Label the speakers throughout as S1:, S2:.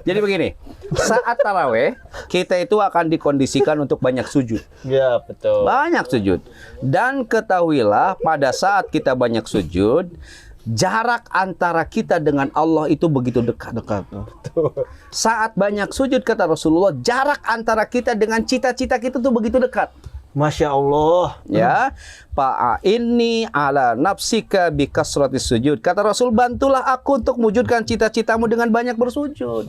S1: Jadi begini, saat taraweh kita itu akan dikondisikan untuk banyak sujud.
S2: Ya, betul.
S1: Banyak sujud. Dan ketahuilah pada saat kita banyak sujud, jarak antara kita dengan Allah itu begitu dekat. Saat banyak sujud kata Rasulullah, jarak antara kita dengan cita-cita kita tuh begitu dekat.
S2: Masya Allah.
S1: Ya, ini ala nafsika bi kasratis sujud. Kata Rasul, bantulah aku untuk mewujudkan cita-citamu dengan banyak bersujud.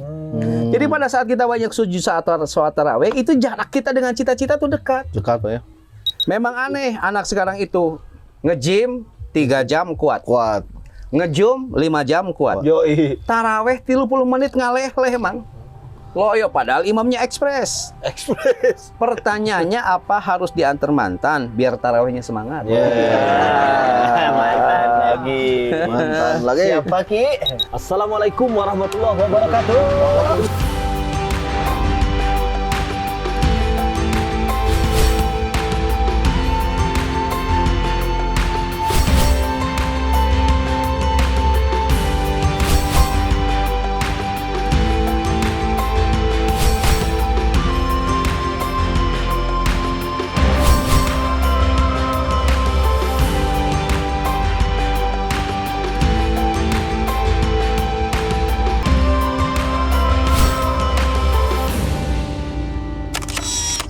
S1: Jadi pada saat kita banyak sujud saat tarawih, itu jarak kita dengan cita-cita tuh dekat.
S3: Dekat Pak ya.
S1: Memang aneh anak sekarang itu nge-gym 3 jam kuat. Nge-jum 5 jam kuat.
S2: Yoi.
S1: Taraweh 30 menit ngaleh-leh emang. Loyo padahal imamnya ekspres. Pertanyaannya apa harus diantar mantan biar tarawihnya semangat?
S2: Mantan lagi.
S3: Mantan lagi.
S2: Siapa Ki? Assalamualaikum warahmatullahi wabarakatuh.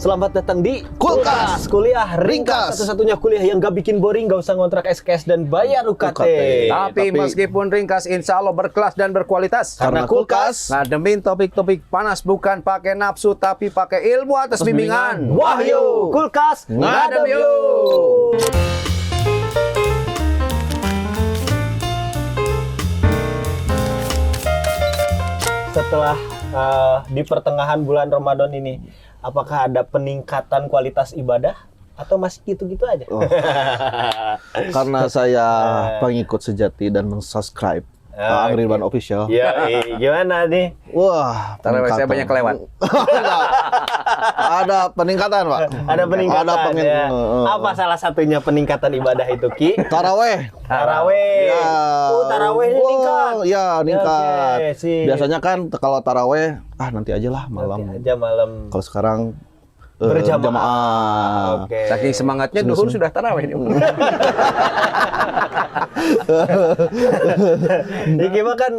S2: Selamat datang di
S3: Kulkas
S2: Kuliah
S3: Ringkas.
S2: Satu-satunya kuliah yang gak bikin boring, gak usah ngontrak SKS dan bayar UKT.
S1: Tapi meskipun ringkas, insya Allah berkelas dan berkualitas.
S2: Karena Kulkas
S1: ngademin topik-topik panas bukan pakai nafsu tapi pakai ilmu atas bimbingan.
S2: Wahyu. Kulkas
S1: Ngadem yuk.
S2: Setelah di pertengahan bulan Ramadan ini, apakah ada peningkatan kualitas ibadah atau masih gitu-gitu aja?
S3: Karena saya pengikut sejati dan mensubscribe Ang Ridwan Official.
S2: Ya, gimana nih?
S3: Wah,
S1: Tarawih saya banyak kelewat.
S3: Ada peningkatan, Pak.
S2: Ada peningkatan. Ya. Apa salah satunya peningkatan ibadah itu, Ki?
S3: Taraweh.
S2: Taraweh.
S3: Ya.
S2: Oh, tarawehnya meningkat.
S3: Ya, meningkat.
S2: Oke, sip.
S3: Biasanya kan kalau taraweh, nanti aja lah malam.
S2: Nanti aja malam.
S3: Kalau sekarang
S2: Berjamaah. Oke.
S1: Saking semangatnya duhur sudah tarawih nih.
S2: Iki mah kan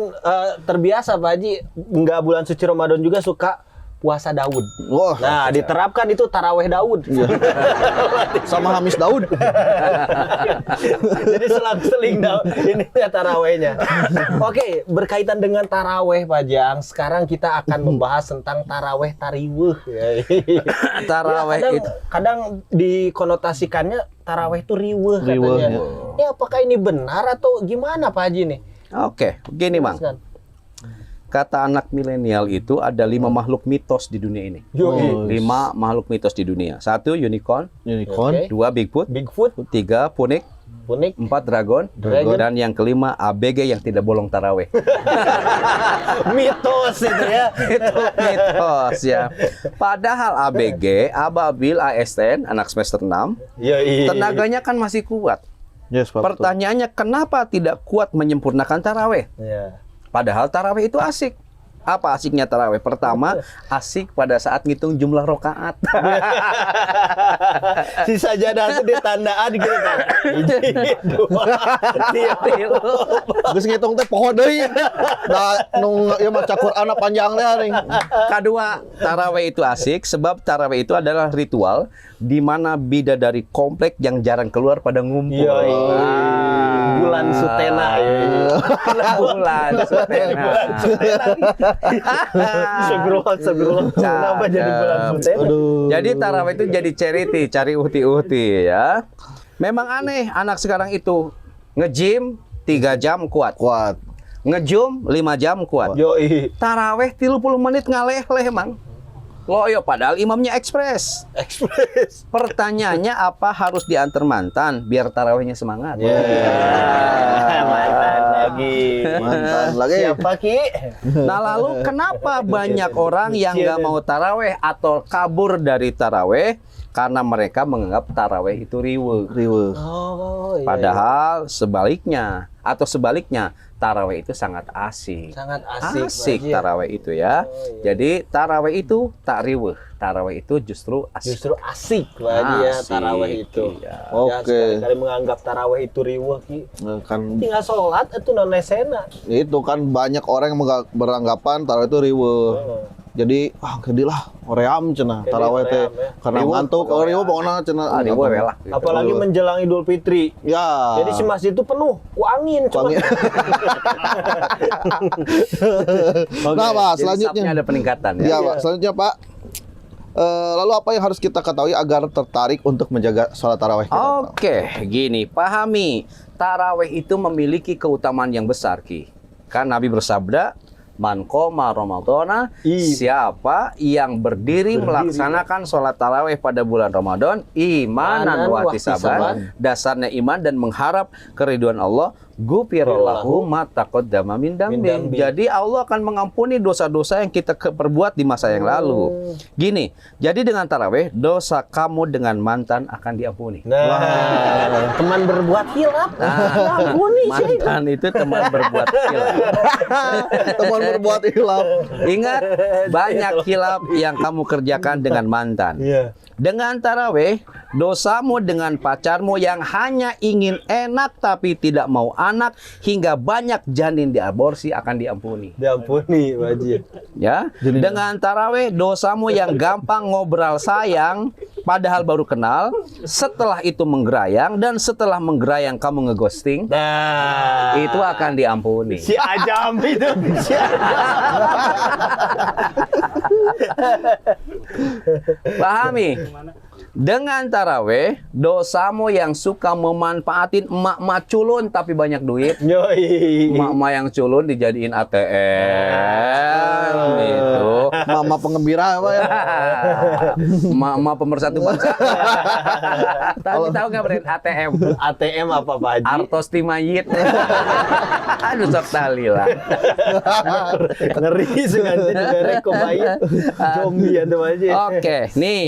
S2: terbiasa Pak Haji, nggak bulan suci Ramadan juga suka puasa Daud.
S3: Wah.
S2: Nah, diterapkan itu taraweh Daud.
S3: Sama Hamis Daud.
S2: Jadi selang-seling Daud ini ya tarawehnya. Oke, berkaitan dengan taraweh Pak Jang, sekarang kita akan membahas tentang taraweh tariweuh.
S1: Taraweh
S2: Ya,
S1: itu
S2: kadang dikonotasikannya taraweh itu riweuh katanya. Ya, apakah ini benar atau gimana Pak Haji nih?
S1: Oke, begini Mang.
S2: Jelaskan.
S1: Kata anak milenial itu ada 5 makhluk mitos di dunia ini. 5 makhluk mitos di dunia. 1 unicorn,
S2: Oke.
S1: 2 Bigfoot,
S2: Bigfoot,
S1: 3 Punik,
S2: Punik,
S1: 4 dragon, dan yang kelima ABG yang tidak bolong taraweh.
S2: mitos itu ya.
S1: Itu mitos ya. Padahal ABG, Ababil ASN, anak semester 6, tenaganya kan masih kuat.
S3: Yes, Pak.
S1: Pertanyaannya kenapa tidak kuat menyempurnakan taraweh?
S2: Ya.
S1: Padahal taraweh itu asik. Apa asiknya taraweh? Pertama, asik pada saat ngitung jumlah rokaat.
S2: Si sajadah itu ditandaan gitu kan. 1, 2, 3.
S3: Geus ngitung teh poho deui. Da nu ieu maca Qur'an panjang teh ring.
S1: Kedua, taraweh itu asik sebab taraweh itu adalah ritual di mana bidadari komplek yang jarang keluar pada ngumpul.
S2: Bulan Sutena ya.
S1: Bulan Sutena.
S2: Segeruh. Kenapa jadi bulan Sutena?
S1: Jadi taraweh itu jadi charity, cari uhti-uhti ya. Memang aneh anak sekarang itu nge-gym 3 jam kuat. Nge-jum 5 jam kuat.
S2: Yoi.
S1: Taraweh 30 menit ngaleh-leh emang. Loyo padahal imamnya ekspres. Pertanyaannya apa harus diantar mantan biar tarawihnya semangat?
S2: Mantan lagi. Siapa Ki?
S1: Nah lalu kenapa banyak orang yang nggak mau taraweh atau kabur dari taraweh Karena mereka menganggap taraweh itu riweuh.
S3: Riweuh.
S2: Oh, iya,
S1: Padahal sebaliknya atau sebaliknya taraweh itu sangat asik.
S2: sangat asik.
S1: Asik
S2: Pak Haji.
S1: taraweh itu ya. Jadi taraweh itu tak riweuh. Taraweh itu justru asik.
S2: Justru asik Pak Haji ya
S1: Asik,
S2: taraweh itu.
S1: iya.
S2: Jangan
S3: Oke.
S2: sekali-kali menganggap taraweh itu riweuh Ki.
S3: Kan
S2: Tinggal sholat itu nonesena.
S3: itu kan banyak orang yang beranggapan tarawih itu riweuh. Jadi kedilah oream cenah
S2: Kedi
S3: tarawih teh
S2: hoream, ya.
S3: karena
S1: Riweuh,
S3: ngantuk
S1: pokoknya.
S3: riweuh pokoknya cenah.
S1: Riweuh lah. gitu.
S2: Apalagi menjelang Idul Fitri.
S3: Ya.
S2: Jadi si masjid itu penuh ku angin cuma.
S3: Wangi.
S2: Oke,
S3: Nah, Pak,
S1: Jadi
S3: selanjutnya.
S1: sapnya ada peningkatan ya.
S3: Ya, Pak. Selanjutnya, Pak. Lalu apa yang harus kita ketahui agar tertarik untuk menjaga sholat tarawih kita? Pak?
S1: Oke, gini, pahami. Taraweh itu memiliki keutamaan yang besar, Ki. Kan Nabi bersabda, "Man qoma Ramadhana," siapa yang berdiri melaksanakan sholat taraweh pada bulan Ramadan, imanan wa ihtisaban, dasarnya iman dan mengharap keriduan Allah, ghufirallahu ma taqaddama min dambi. Jadi Allah akan mengampuni dosa-dosa yang kita perbuat di masa yang lalu. Gini, jadi dengan taraweh, dosa kamu dengan mantan akan diampuni.
S2: Nah, teman berbuat hilaf. Ampuni sih.
S1: Mantan itu teman berbuat hilaf.
S3: Teman berbuat hilaf.
S1: Ingat, banyak hilaf yang kamu kerjakan dengan mantan.
S2: Iya.
S1: Dengan taraweh, dosamu dengan pacarmu yang hanya ingin enak tapi tidak mau anak hingga banyak janin diaborsi akan diampuni.
S2: Diampuni Pak Haji.
S1: Ya, dengan taraweh, dosamu yang gampang ngobrol sayang padahal baru kenal, setelah itu menggerayang dan setelah menggerayang kamu ngeghosting,
S2: Nah,
S1: itu akan diampuni.
S2: si Ajam itu. Si
S1: Pahami? Dengan taraweh, dosamu yang suka memanfaatin emak-emak culun tapi banyak duit,
S2: Yoi.
S1: emak-emak yang culun dijadiin ATM gitu.
S3: Mama pengembira apa ya?
S1: Emak-emak pemersatu bangsa. Tahu nggak Bren? ATM.
S2: ATM apa Pak Haji?
S1: Artos Timayit. Aduh sok tali lah.
S2: Ngeri sengaja juga rekomain. Zombie ya Pak Haji.
S1: Oke, nih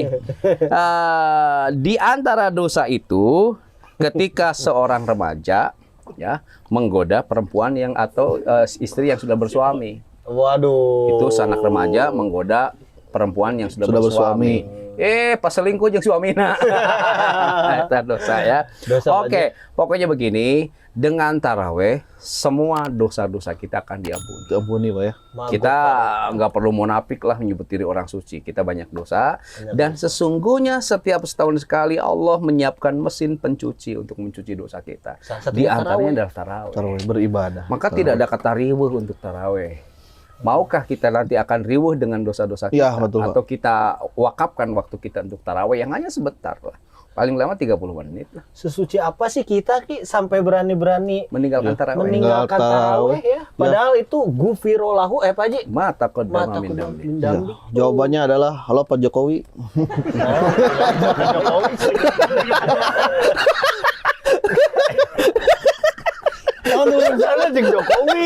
S1: di antara dosa itu ketika seorang remaja ya menggoda perempuan yang atau istri yang sudah bersuami.
S2: Waduh.
S1: Itu sanak remaja menggoda perempuan yang sudah bersuami. Pas selingkuh jeung suamina. Eta dosa ya.
S2: Dosa
S1: Oke, pokoknya begini, dengan taraweh semua dosa-dosa kita akan diampuni.
S3: Diampuni, Pak ya.
S1: Kita nggak perlu munafik lah menyebut diri orang suci. Kita banyak dosa. Dan sesungguhnya setiap setahun sekali Allah menyiapkan mesin pencuci untuk mencuci dosa kita. Di antaranya adalah taraweh.
S3: Tarawih beribadah.
S1: Maka tidak ada kata riweuh untuk taraweh. Maukah kita nanti akan riweuh dengan dosa-dosa kita?
S3: Ya, betul, Pak.
S1: Atau kita wakafkan waktu kita untuk taraweh yang hanya sebentar lah. Paling lama 30 menit lah.
S2: Sesuci apa sih kita Ki sampai berani-berani
S1: Meninggalkan taraweh.
S2: meninggalkan taraweh ya? Padahal itu gufirollahu Pak Haji.
S1: Mata kodama
S2: Mata
S1: min
S2: kedua
S1: dambi.
S2: dambi.
S3: Jawabannya adalah halo Pak Jokowi.
S2: Jokowi sih. Oh, turun sana jeung Jokowi.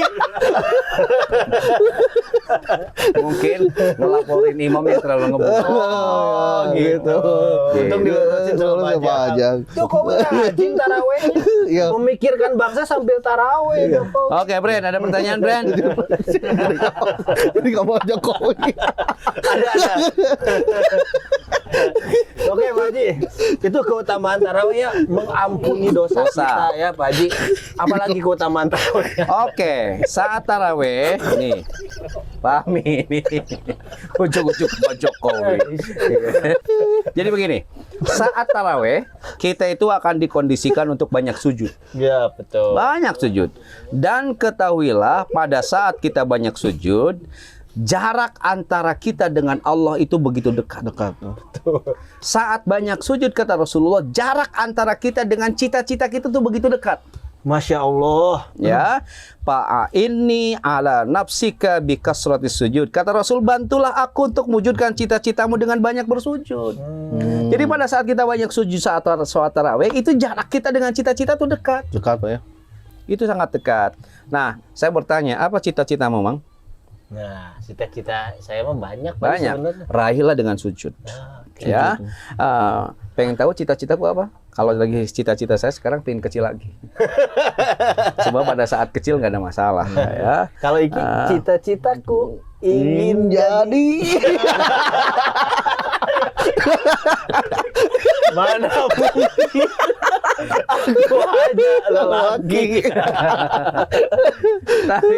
S1: Mungkin ngelaporin imam yang terlalu ngebut.
S2: Oh, gitu. Untung
S3: Gitu.
S2: dilurusin sama
S3: Pak
S2: Pak
S3: Ajang.
S2: Jokowi rajin tarawehnya.
S3: Iya.
S2: Memikirkan bangsa sambil taraweh Jokowi.
S1: Oke, Bren, ada pertanyaan, Bren?
S3: Jadi kamu Jokowi.
S2: Ada. Oke Pak Haji, itu keutamaan tarawih ya, mengampuni dosa kita ya Pak Haji. Apalagi keutamaan tarawih.
S1: Oke, saat taraweh, nih, pahami ini, ujuk-ujuk Pak Jokowi. Jadi begini, saat taraweh kita itu akan dikondisikan untuk banyak sujud,
S2: Ya betul.
S1: banyak sujud. Dan ketahuilah pada saat kita banyak sujud, jarak antara kita dengan Allah itu begitu dekat. Saat banyak sujud kata Rasulullah, jarak antara kita dengan cita-cita kita tuh begitu dekat.
S2: Masya Allah.
S1: Ya, ini ala nafsika bi kasratis sujud. Kata Rasul, bantulah aku untuk mewujudkan cita-citamu dengan banyak bersujud. Jadi pada saat kita banyak sujud saat sholat tarawih, itu jarak kita dengan cita-cita tuh dekat.
S3: Dekat, Pak ya.
S1: Itu sangat dekat. Nah, saya bertanya, apa cita-citamu, Mang?
S2: Nah, cita-cita saya mah banyak Pak,
S1: Banyak.
S2: sebenarnya.
S1: Raihlah dengan sujud. Ya. Pengen tahu cita-citaku apa? Kalau lagi cita-cita saya sekarang pengen kecil lagi. Sebab pada saat kecil nggak ada masalah ya.
S2: Kalau Iki cita-citaku ingin
S3: Jadi
S2: mana mungkin aku hanya lelaki.
S1: Tapi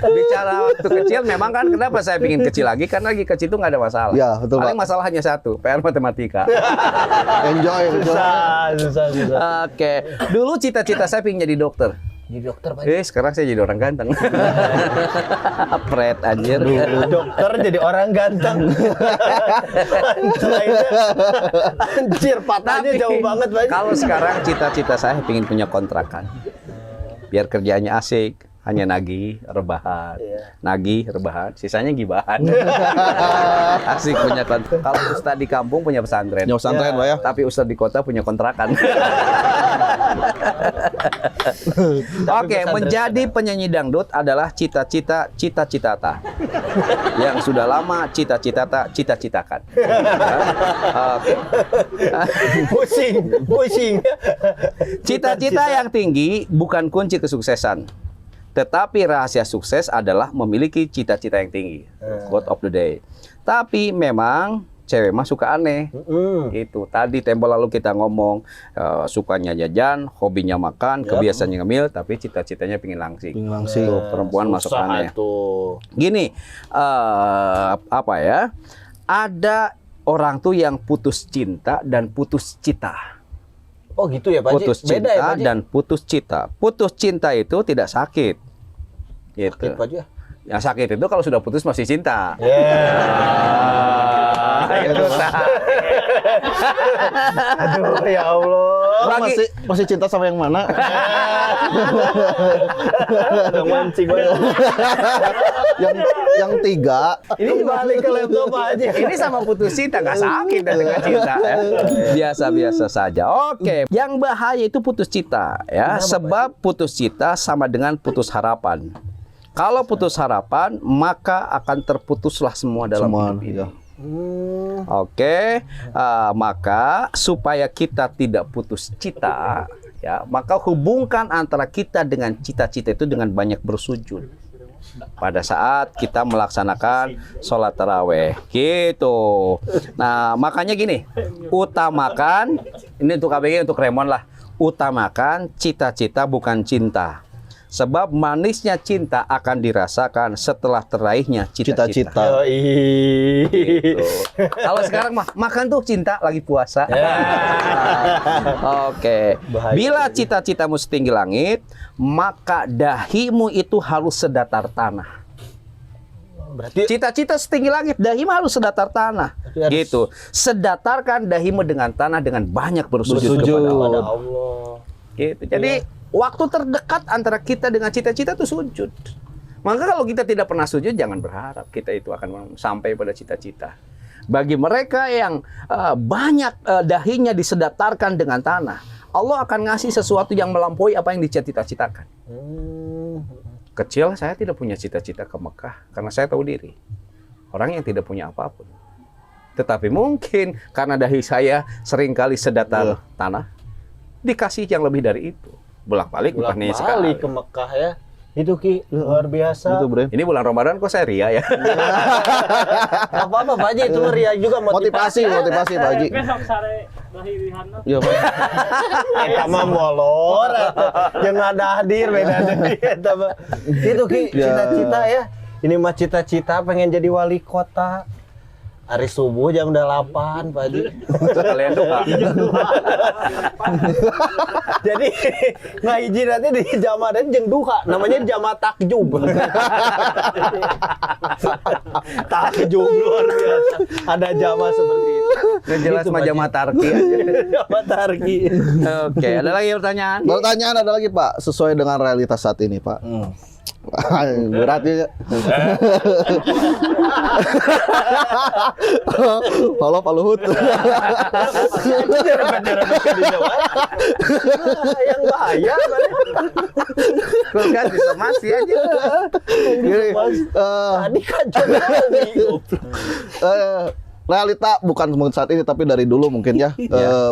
S1: bicara waktu kecil memang kan kenapa saya pengen kecil lagi? Karena lagi kecil itu nggak ada masalah.
S3: Ya, betul,
S1: Paling
S3: Pak.
S1: masalah hanya satu, PR matematika.
S3: enjoy.
S2: Susah.
S1: Oke, dulu cita-cita saya pengen jadi dokter.
S2: Jadi dokter Pak.
S1: Sekarang saya jadi orang ganteng. Pret anjir.
S2: Dokter jadi orang ganteng. Anjir, patahnya jauh banget Pak.
S1: Kalau sekarang cita-cita saya pengen punya kontrakan. Biar kerjaannya asik, hanya nagih, rebahan. Nagih, rebahan, sisanya gibahan. Asik punya kontrakan. Kalau ustad di kampung punya pesantren.
S3: Punya pesantren, Pak, ya.
S1: Tapi ustad di kota punya kontrakan. Oke, menjadi penyanyi dangdut adalah cita-cita yang sudah lama cita-citakan. Oke.
S2: Pusing.
S1: Cita-cita yang tinggi bukan kunci kesuksesan. Tetapi rahasia sukses adalah memiliki cita-cita yang tinggi. Quote of the day. Tapi memang cewek mah suka aneh. Itu tadi tempo lalu kita ngomong sukanya jajan, hobinya makan, kebiasaannya ngemil, tapi cita-citanya pingin langsing. Tuh, perempuan masuk aneh.
S2: Tuh.
S1: Gini, apa ya? Ada orang tuh yang putus cinta dan putus cita.
S2: Oh gitu ya Pak Ji?
S1: Putus
S2: Beda
S1: cinta
S2: ya Pak Ji?
S1: dan putus cita. Putus cinta itu tidak sakit. Gitu.
S2: Sakit, Pak Ji, ya?
S1: Yang sakit itu kalau sudah putus masih cinta. Itu
S2: Aduh ya Allah.
S3: Masih cinta sama yang mana?
S2: Udah mancing banget.
S3: yang tiga.
S2: Ini balik ke laptop Pak Haji.
S1: Ini sama putus cinta nggak sakit dan dengan cinta ya. Biasa-biasa saja. Oke, yang bahaya itu putus cinta ya. Sebab putus cinta sama dengan putus harapan. Kalau putus harapan, maka akan terputuslah semua dalam hidup ini. Oke, maka supaya kita tidak putus cita, ya, maka hubungkan antara kita dengan cita-cita itu dengan banyak bersujud. Pada saat kita melaksanakan sholat taraweh, gitu. Nah, makanya gini, utamakan, ini untuk KBG, untuk Remon lah, utamakan cita-cita bukan cinta. Sebab manisnya cinta akan dirasakan setelah teraihnya cita-cita. Gitu. Kalau sekarang makan tuh cinta lagi puasa. Oke. Bila cita-citamu setinggi langit, maka dahimu itu harus sedatar tanah.
S2: Berarti
S1: Cita-cita setinggi langit, dahimu harus sedatar tanah. Gitu. Sedatarkan dahimu dengan tanah dengan banyak bersujud kepada Allah. Gitu. Jadi waktu terdekat antara kita dengan cita-cita itu sujud. Maka kalau kita tidak pernah sujud, jangan berharap kita itu akan sampai pada cita-cita. Bagi mereka yang banyak dahinya disedatarkan dengan tanah, Allah akan ngasih sesuatu yang melampaui apa yang dicita-citakan. Kecil saya tidak punya cita-cita ke Mekah karena saya tahu diri. Orang yang tidak punya apapun. Tetapi mungkin karena dahi saya seringkali sedatar tanah, dikasih yang lebih dari itu. Bolak-balik bukannya sekali
S2: ke Mekah ya. Itu Ki, luar biasa.
S3: Itu, Bre.
S1: Ini bulan Ramadan kok saya ria ya.
S2: Apa-apa Pak Haji, itu ria juga
S3: Motivasi Pak Haji.
S4: Besok sare lahirihanna.
S3: Iya, Pak.
S2: Eta mah molor, yang ada hadir beda deui eta mah. Itu Ki, cita-cita ya. Ini mah cita-cita pengen jadi wali kota. Hari subuh jam 8 Pak Haji.
S1: Kalian doa.
S2: Jadi ngahiji nanti di jamaah dan jeung duha, namanya jamaah takjub. Takjub luar biasa. Ada jamaah seperti itu.
S1: Jelas
S2: Gitu,
S1: mah
S2: Pak Haji.
S1: jamaah tarki aja.
S2: Jamaah tarki.
S1: Oke, ada lagi pertanyaan?
S3: Pertanyaan ada lagi Pak, sesuai dengan realitas saat ini Pak. Berat ya. Kalau Pak Luhut.
S2: Yang bahaya.
S1: Kan disomasi aja.
S3: Gini,
S2: Tadi kan Jokowi.
S3: realita bukan saat ini tapi dari dulu mungkin ya.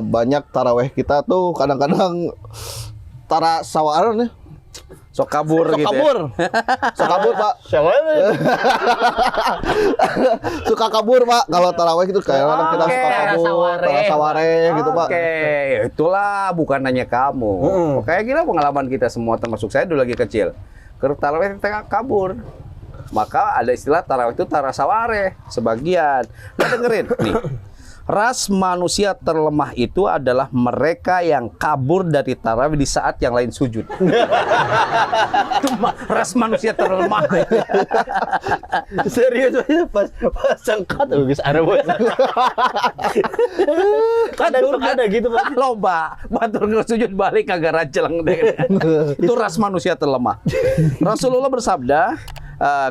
S3: Banyak taraweh kita tuh kadang-kadang tara sawaran ya.
S1: Sok kabur
S3: Sok
S1: gitu.
S3: kabur. Sok kabur, Pak.
S2: Siapa ini?
S3: Suka kabur, Pak. Kalau taraweh itu kayak kita
S1: Oke,
S3: suka kabur, tara saware gitu, Pak.
S1: Oke, itulah bukan hanya kamu. Kayak gila pengalaman kita semua termasuk saya dulu lagi kecil. Ke tarawih kita kabur. Maka ada istilah tarawih itu tarasaware sebagian. Nah, dengerin nih. Ras manusia terlemah itu adalah mereka yang kabur dari tarawih di saat yang lain sujud. Itu ras manusia terlemah.
S2: Serius aja pas angkat guys ada bos. Ada gitu Pak.
S1: Loba, batur sujud balik kagak rajelang deh. Itu ras manusia terlemah. Rasulullah bersabda,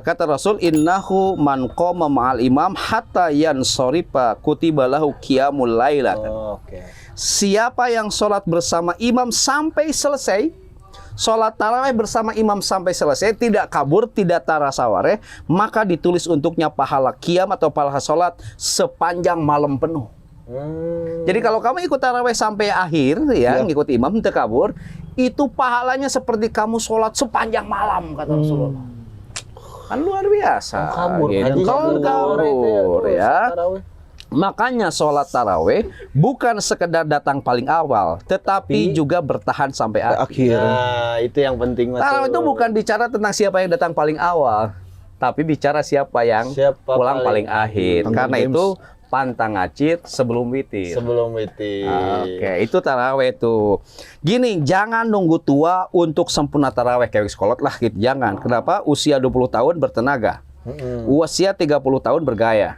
S1: kata Rasul, innahu man qoma ma'al imam hatta yansorifa kutiba lahu qiyamul lailah.
S2: Oke.
S1: Siapa yang sholat bersama imam sampai selesai, sholat tarawih bersama imam sampai selesai, tidak kabur, tidak tarasaware, maka ditulis untuknya pahala qiyam atau pahala sholat sepanjang malam penuh. Jadi kalau kamu ikut tarawih sampai akhir ya, ngikut imam tidak kabur, itu pahalanya seperti kamu sholat sepanjang malam, kata Rasulullah. Kan luar biasa.
S2: Kabur,
S1: gitu. Kabur ya. Makanya sholat tarawih bukan sekedar datang paling awal, tetapi juga bertahan sampai akhir.
S2: Nah, itu yang penting Mas.
S1: Tarawih itu bukan bicara tentang siapa yang datang paling awal, tapi bicara siapa yang pulang paling akhir. Karena itu pantang ngacit sebelum witir.
S2: Sebelum witir.
S1: Oke, itu tarawih tuh. Gini, jangan nunggu tua untuk sempurna tarawih kayak sekolah lah gitu. Jangan. Kenapa? Usia 20 tahun bertenaga. Usia 30 tahun bergaya.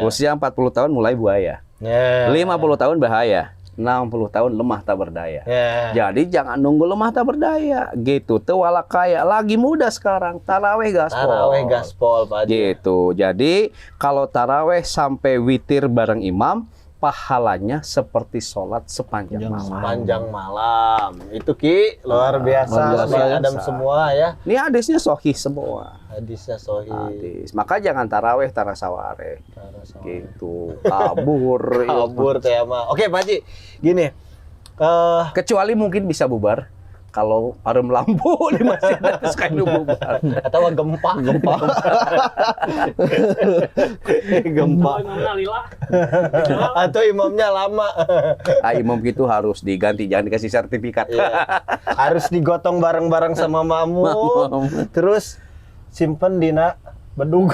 S1: Usia 40 tahun mulai buaya. 50 tahun bahaya. 60 tahun lemah tak berdaya. Jadi jangan nunggu lemah tak berdaya gitu. Tuh wala kaya lagi muda sekarang, tarawih gaspol.
S2: Tarawih gaspol Pak Haji.
S1: Gitu. Jadi kalau tarawih sampai witir bareng imam, pahalanya seperti sholat sepanjang malam.
S2: Sepanjang malam. Itu Ki luar biasa. Adam semua ya.
S1: Ini hadisnya sahih semua.
S2: Hadisnya sahih.
S1: Hadis. Maka jangan tarawih tarasaware. Gitu. Kabur.
S2: Kabur teh mah. Oke Pak Haji. Gini.
S1: Kecuali mungkin bisa bubar kalau parum lampu di masjid terus kayak bubar.
S2: Atau gempa. Gempa. Atau imamnya lama.
S1: Imam gitu harus diganti, jangan dikasih sertifikat.
S2: Harus digotong bareng-bareng sama mamut. Terus simpen dina bedug.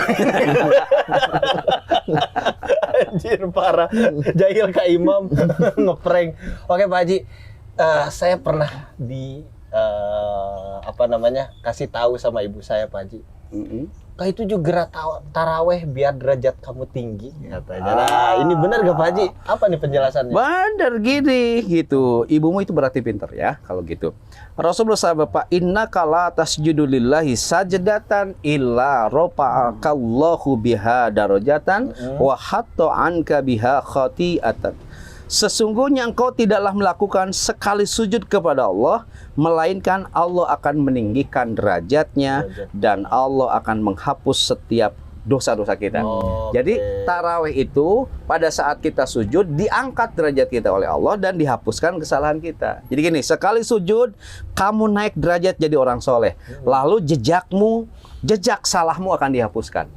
S2: Anjir parah. Jahil ka imam ngeprank. Oke Pak Haji. Saya pernah kasih tahu sama ibu saya Pak Haji. Kak itu juga taraweh biar derajat kamu tinggi katanya. Nah, ini benar gak Pak Haji? Apa nih penjelasannya?
S1: Benar gini gitu. Ibumu itu berarti pinter ya kalau gitu. Rasulullah SAW, Pak, innaka la tasjudu lillahi sajdatan illa rafa'akallahu biha darajatan wa hatta anka biha khati'atan. Sesungguhnya engkau tidaklah melakukan sekali sujud kepada Allah, melainkan Allah akan meninggikan derajatnya dan Allah akan menghapus setiap dosa-dosa kita. Jadi tarawih itu pada saat kita sujud diangkat derajat kita oleh Allah dan dihapuskan kesalahan kita. Jadi gini, sekali sujud kamu naik derajat jadi orang soleh. Lalu jejak salahmu akan dihapuskan.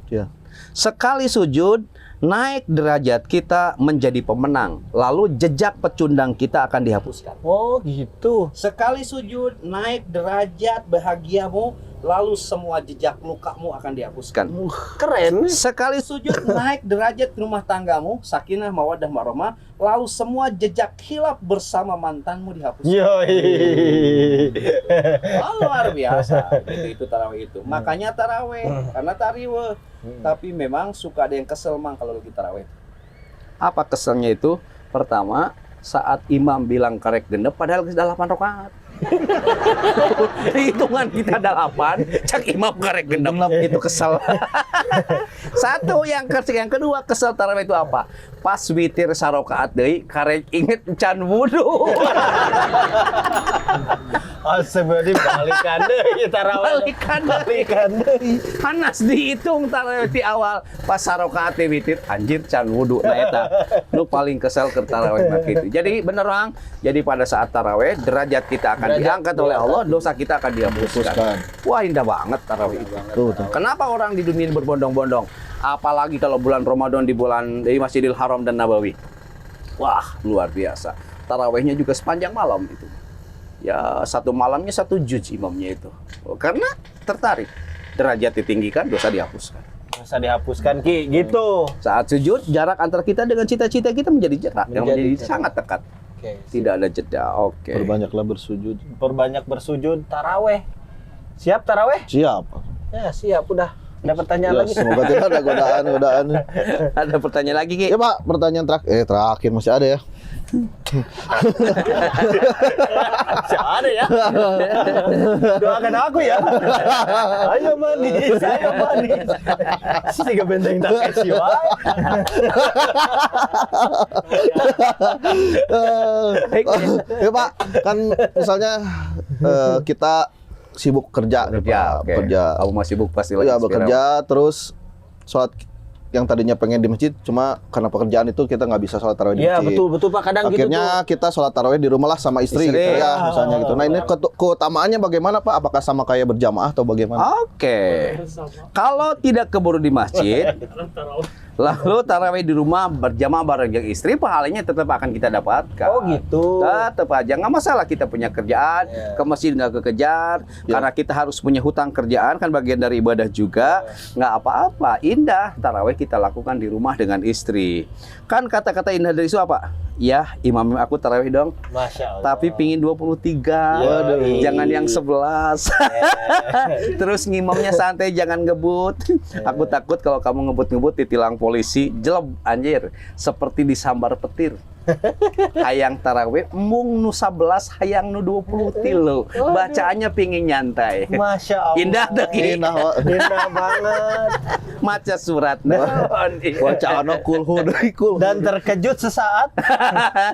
S1: Sekali sujud naik derajat kita menjadi pemenang, lalu jejak pecundang kita akan dihapuskan.
S2: Oh gitu.
S1: Sekali sujud naik derajat bahagiamu, lalu semua jejak lukamu akan dihapuskan.
S2: Keren.
S1: Sekali sujud naik derajat rumah tanggamu, sakinah mawaddah warahmah, lalu semua jejak khilaf bersama mantanmu dihapuskan. Luar biasa. Itu tarawih itu. Makanya tarawih, karena tariweh. Tapi memang suka ada yang kesel mang kalau lagi tarawih. Apa keselnya itu? Pertama, saat imam bilang karek genep padahal sudah 8 rakaat. Hitungan kita 8, cak imam karek genep. Itu kesel. Satu yang kedua kesel tarawih itu apa? Pas witir sarokaat deui karek inget can wudu.
S2: Sebenarnya balikan deui tarawih.
S1: Balikan deui. Hanas dihitung tarawih di awal pas sarokaat witir anjir can wudu. Nah eta nu paling kesel ke tarawih mah kitu. Jadi bener orang, jadi pada saat tarawih derajat kita akan diangkat oleh Allah, dosa kita akan dihapuskan. Wah indah banget tarawih itu. Kenapa orang di dunia ini berbondong-bondong? Apalagi kalau bulan Ramadan di Masjidil Haram dan Nabawi. Wah luar biasa. Tarawihnya juga sepanjang malam itu. Ya satu malamnya 1 juz imamnya itu. Karena tertarik. Derajat ditinggikan, dosa dihapuskan.
S2: Dosa dihapuskan Ki, gitu.
S1: Saat sujud, jarak antara kita dengan cita-cita kita menjadi sangat dekat.
S2: Oke.
S1: Tidak ada jeda. Oke.
S3: Berbanyaklah bersujud.
S2: Perbanyak bersujud tarawih. Siap tarawih?
S3: Siap.
S2: Ya, siap udah. Ada pertanyaan
S3: Ya,
S2: lagi?
S3: semoga tidak ada godaan.
S1: Ada pertanyaan lagi, Ki?
S3: Ya Pak, pertanyaan terakhir masih ada ya.
S2: Masih ada ya. Doakan aku ya. Ayo manis. Siga benteng tak kasih wae.
S3: Ya Pak, kan misalnya kita sibuk kerja, nih, Pak.
S1: Oke.
S3: Kerja.
S1: Kamu masih sibuk pasti lagi.
S3: Ya bekerja, terus sholat yang tadinya pengen di masjid, cuma karena pekerjaan itu kita nggak bisa sholat tarawih di
S2: Iya,
S3: masjid.
S2: betul Pak, kadang
S3: Akhirnya
S2: gitu tuh.
S3: kita sholat tarawih di rumah lah sama istri, gitu ya, misalnya gitu. Nah ini keutamaannya bagaimana Pak? Apakah sama kayak berjamaah atau bagaimana?
S1: Oke. Kalau tidak keburu di masjid, lalu tarawih di rumah berjamaah bareng istri, pahalanya tetap akan kita dapatkan.
S2: Oh gitu.
S1: Tetap aja, nggak masalah kita punya kerjaan, ke masjid nggak kekejar, karena kita harus punya hutang kerjaan, kan bagian dari ibadah juga, nggak apa-apa, indah tarawih kita lakukan di rumah dengan istri. Kan kata-kata indah dari itu apa? Ya, imam aku tarawih dong.
S2: Masya Allah.
S1: Tapi pingin 23.
S2: Waduh.
S1: Jangan yang 11. Terus ngimamnya santai, jangan ngebut. Aku takut kalau kamu ngebut-ngebut ditilang polisi, jeleb anjir, seperti disambar petir. Hayang tarawih mung nu 11 hayang nu 20 tilu. Bacaannya pingin nyantai.
S2: Masya Allah.
S1: Indah deh.
S3: Indah, Pak.
S2: Indah banget.
S1: Maca surat.
S3: Bacaan kulhu deui kulhu.
S2: Dan terkejut sesaat.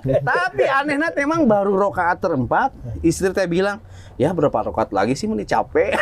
S1: Tapi anehnya memang baru rokaat terempat, istri teh bilang, ya berapa rokaat lagi sih meni capek.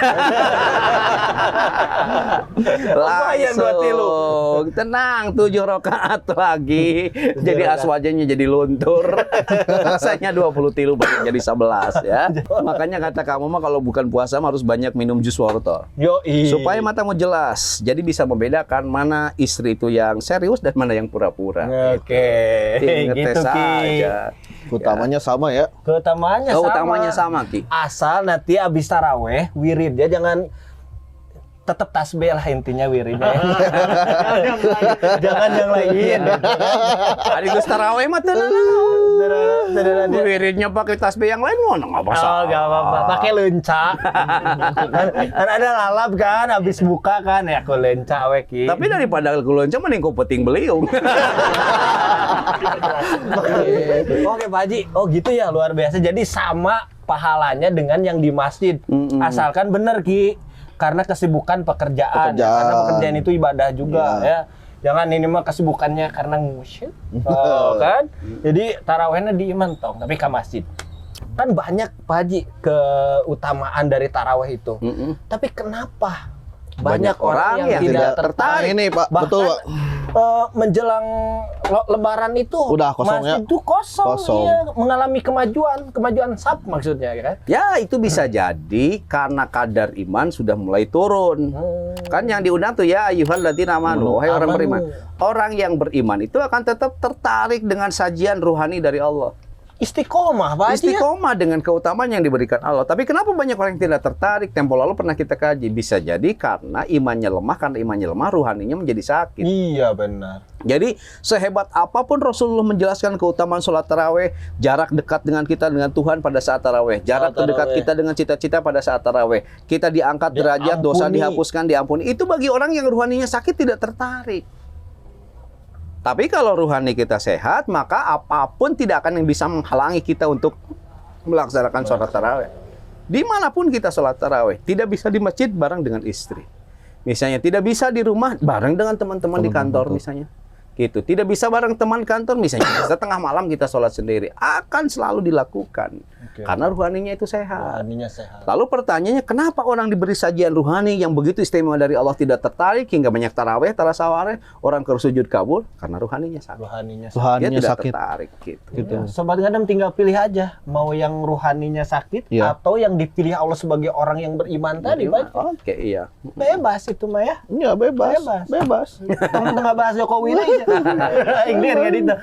S1: Langsung tenang 7 rokaat lagi. Jadi aswajanya jadi luntur. Rasanya 20 tilu baru jadi 11 ya. Makanya kata kamu mah kalau bukan puasa mah harus banyak minum jus wortel.
S2: Yoi.
S1: Supaya matamu jelas. Jadi bisa membedakan mana istri itu yang serius dan mana yang pura-pura.
S2: Oke.
S1: Ingat
S2: Gitu Ki.
S1: saja.
S3: Utamanya sama ya.
S2: Keutamaannya
S1: Oh,
S2: sama.
S1: utamanya sama, Ki.
S2: Asal nanti abis taraweh, wiridnya jangan tetap tasbih lah intinya wiridnya. Jangan yang lain.
S1: Hari Gus tarawih mah tenang. Wiridnya pakai tasbih yang lain mana nggak
S2: Oh,
S1: masalah.
S2: gak apa-apa. Pakai lenca. Kan ada lalap kan, abis buka kan ya aku lenca weki.
S1: Tapi daripada kulonca mending kau peting beliung.
S2: Oke Pak Haji, oh gitu ya luar biasa. Jadi sama pahalanya dengan yang di masjid. Asalkan bener Ki, karena kesibukan pekerjaan. Ya, karena pekerjaan itu ibadah juga ya. Jangan ini mah kesibukannya karena ngusyuk. Oh, kan? Jadi tarawihnya di Imantong, tapi ke masjid. Kan banyak Pak Haji keutamaan dari tarawih itu. Tapi kenapa banyak orang yang tidak tertarik?
S3: Ini Pak,
S2: Bahkan,
S3: betul Pak.
S2: Menjelang Lebaran itu
S3: Udah kosong
S2: masjid
S3: ya?
S2: itu kosong.
S3: Kosong.
S2: Iya, mengalami kemajuan sap maksudnya kan.
S1: Ya itu bisa jadi karena kadar iman sudah mulai turun. Kan yang diundang tuh ya ayuhan ladzina amanu, wahai orang beriman. Orang yang beriman itu akan tetap tertarik dengan sajian ruhani dari Allah.
S2: Istiqomah Pak Haji ya?
S1: Istiqomah dengan keutamaan yang diberikan Allah. Tapi kenapa banyak orang yang tidak tertarik? Tempo lalu pernah kita kaji. Bisa jadi karena imannya lemah. Karena imannya lemah, ruhaninya menjadi sakit.
S2: Iya benar.
S1: Jadi sehebat apapun Rasulullah menjelaskan keutamaan sholat taraweh, jarak dekat dengan kita dengan Tuhan pada saat taraweh, jarak terdekat kita dengan cita-cita pada saat taraweh, kita diangkat derajat, dosa dihapuskan, diampuni. Itu bagi orang yang ruhaninya sakit tidak tertarik. Tapi kalau ruhani kita sehat, maka apapun tidak akan yang bisa menghalangi kita untuk melaksanakan sholat taraweh. Dimanapun kita sholat taraweh, tidak bisa di masjid bareng dengan istri. Misalnya tidak bisa di rumah bareng dengan teman-teman di kantor misalnya. Gitu. Tidak bisa bareng teman kantor misalnya. Setengah malam kita sholat sendiri. Akan selalu dilakukan. Karena ruhaninya itu sehat.
S2: Rohaninya sehat.
S1: Lalu pertanyaannya, kenapa orang diberi sajian ruhani yang begitu istimewa dari Allah tidak tertarik hingga banyak taraweh, tarawih, orang sujud kabul? Karena ruhaninya sakit.
S2: Rohaninya sehat.
S1: Dia
S3: Tuhannya
S1: tidak
S3: sakit.
S1: tertarik gitu.
S3: Gitu.
S2: Sobat Gadam tinggal pilih aja mau yang ruhaninya sakit
S3: Iya.
S2: atau yang dipilih Allah sebagai orang yang beriman tadi, Pak.
S1: Oke, iya.
S2: Bebas itu mah ya.
S3: Ya bebas.
S2: Bebas.
S3: Bebas.
S2: Tengah bahas Jokowi aja. Ingin enggak Dita.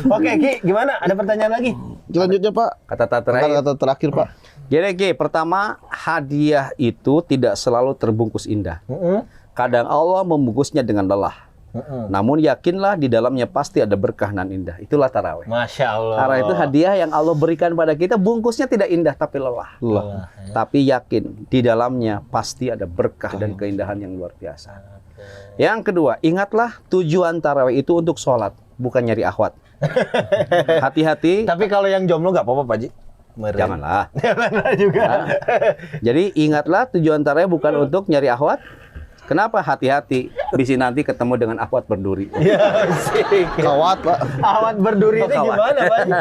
S2: Oke, Ki, gimana? Ada pertanyaan lagi?
S3: Selanjutnya Pak.
S1: Kata terakhir.
S3: Kata terakhir Pak.
S1: Jadi Ki, pertama, hadiah itu tidak selalu terbungkus indah. Kadang Allah membungkusnya dengan lelah. Namun yakinlah di dalamnya pasti ada berkah dan indah. Itulah taraweh.
S2: Masya Allah.
S1: Karena itu hadiah yang Allah berikan pada kita, bungkusnya tidak indah tapi lelah.
S3: Allah.
S1: Tapi yakin di dalamnya pasti ada berkah dan keindahan yang luar biasa. Yang kedua, ingatlah tujuan tarawih itu untuk sholat, bukan nyari akhwat. Hati-hati.
S2: Tapi kalau yang jomblo nggak apa-apa, Pak Ji.
S1: Janganlah.
S2: Janganlah juga.
S1: Jadi ingatlah tujuan tarawih bukan untuk nyari akhwat. Kenapa? Hati-hati. Bisa nanti ketemu dengan akhwat berduri.
S2: Ya, sih.
S3: Kawat Pak.
S2: Awat berduri itu gimana, Pak Ji?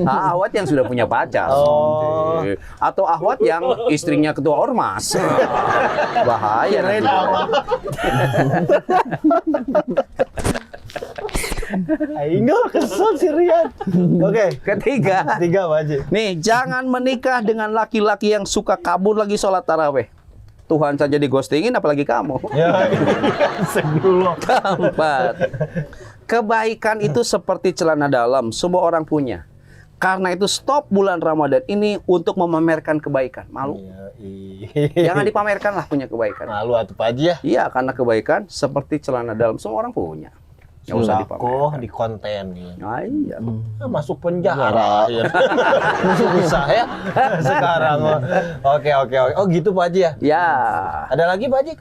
S1: Akhwat yang sudah punya pacar.
S2: Oh.
S1: Atau akhwat yang istrinya ketua ormas. Bahaya.
S2: Kirain
S1: nanti.
S2: awat. Ayo kesel si Rian. Oke.
S1: Ketiga.
S2: Tiga, Pak Ji.
S1: Nih, jangan menikah dengan laki-laki yang suka kabur lagi sholat taraweh. Tuhan saja digostingin, apalagi kamu.
S2: Ya, dulu.
S1: Keempat, kebaikan itu seperti celana dalam, semua orang punya. Karena itu stop bulan Ramadan ini untuk memamerkan kebaikan. Malu. Jangan dipamerkan lah punya kebaikan.
S2: Malu atuh Pak Ji ya.
S1: Iya, karena kebaikan seperti celana dalam, semua orang punya. Nggak usah
S2: Sulakoh
S1: dipamerkan.
S2: di konten nih.
S1: Nah, iya.
S2: Masuk penjara. Bisa ya sekarang. Oke. Oh gitu Pak Haji ya.
S1: Ya,
S2: Ada lagi Pak Haji?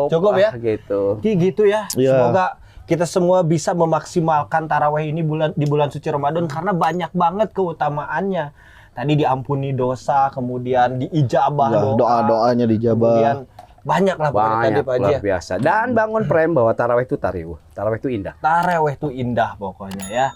S1: cukup
S2: ya.
S1: gitu.
S2: Gitu ya.
S3: Iya.
S2: Semoga kita semua bisa memaksimalkan tarawih ini di bulan suci Ramadan karena banyak banget keutamaannya. Tadi diampuni dosa, kemudian diijabah
S3: Doa-doanya dijabah.
S2: Kemudian banyak lah pokoknya tadi
S1: Banyak,
S2: Pak Haji.
S1: luar
S2: Ya.
S1: biasa. Dan bangun prem bahwa tarawih itu tariuh. Tarawih itu indah.
S2: Tarawih itu indah pokoknya ya.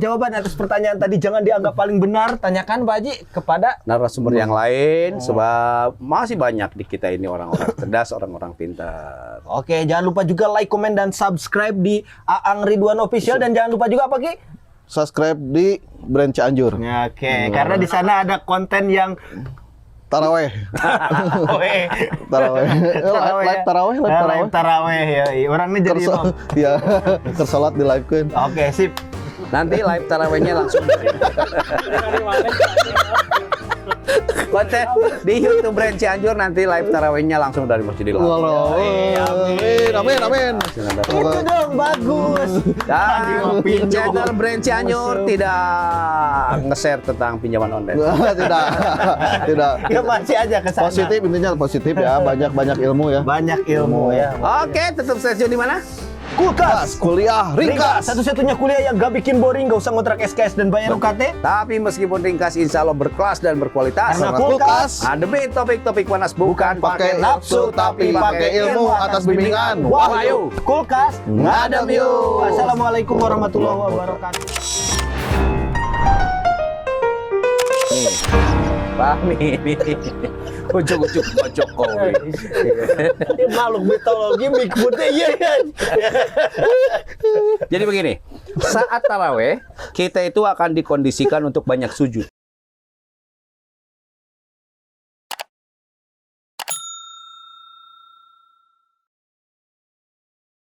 S2: Jawaban atas pertanyaan tadi jangan dianggap paling benar. Tanyakan Pak Haji kepada
S1: Narasumber yang lain, sebab masih banyak di kita ini orang-orang cerdas, orang-orang pintar.
S2: Oke, jangan lupa juga like, komen, dan subscribe di Aang Ridwan Official. Dan jangan lupa juga apa, Ki?
S3: Subscribe di Brand Cianjur.
S2: Oke, karena di sana ada konten yang
S3: Taraweh.
S2: Taraweh.
S3: Live taraweh, live taraweh.
S2: Live taraweh ya. Orangnya jadi imam.
S3: Ya, kersolat di live kan.
S2: Oke, sip.
S1: Nanti live tarawihnya langsung konten di YouTube Brand Cianjur, nanti live tarawihnya langsung dari Masjidil Haram.
S3: Amin.
S2: Itu dong, bagus.
S1: Dan di channel Brand Cianjur tidak nge-share tentang pinjaman online.
S3: Tidak.
S2: Ya masih aja ke sana.
S3: Positif, intinya positif ya, banyak ilmu ya.
S2: Banyak ilmu ya.
S1: Oke, tetap stay tune di mana?
S2: Kulkas.
S3: Kuliah ringkas.
S2: Satu-satunya kuliah yang gak bikin boring, gak usah ngontrak SKS dan bayar UKT.
S1: Tapi meskipun ringkas, insya Allah berkelas dan berkualitas.
S2: Karena
S3: Karena
S2: kulkas
S1: Hadapin topik-topik panas bukan
S3: pakai nafsu tapi pakai ilmu atas bimbingan.
S1: Wahyu.
S2: Kulkas
S1: Ngadem yuk.
S2: Assalamualaikum warahmatullahi wabarakatuh.
S1: Pahmi ini. Ujuk-ujuk Pak Jokowi.
S2: Ini makhluk mitologi Bigfootnya iya ya.
S1: Jadi begini, saat taraweh kita itu akan dikondisikan untuk banyak sujud.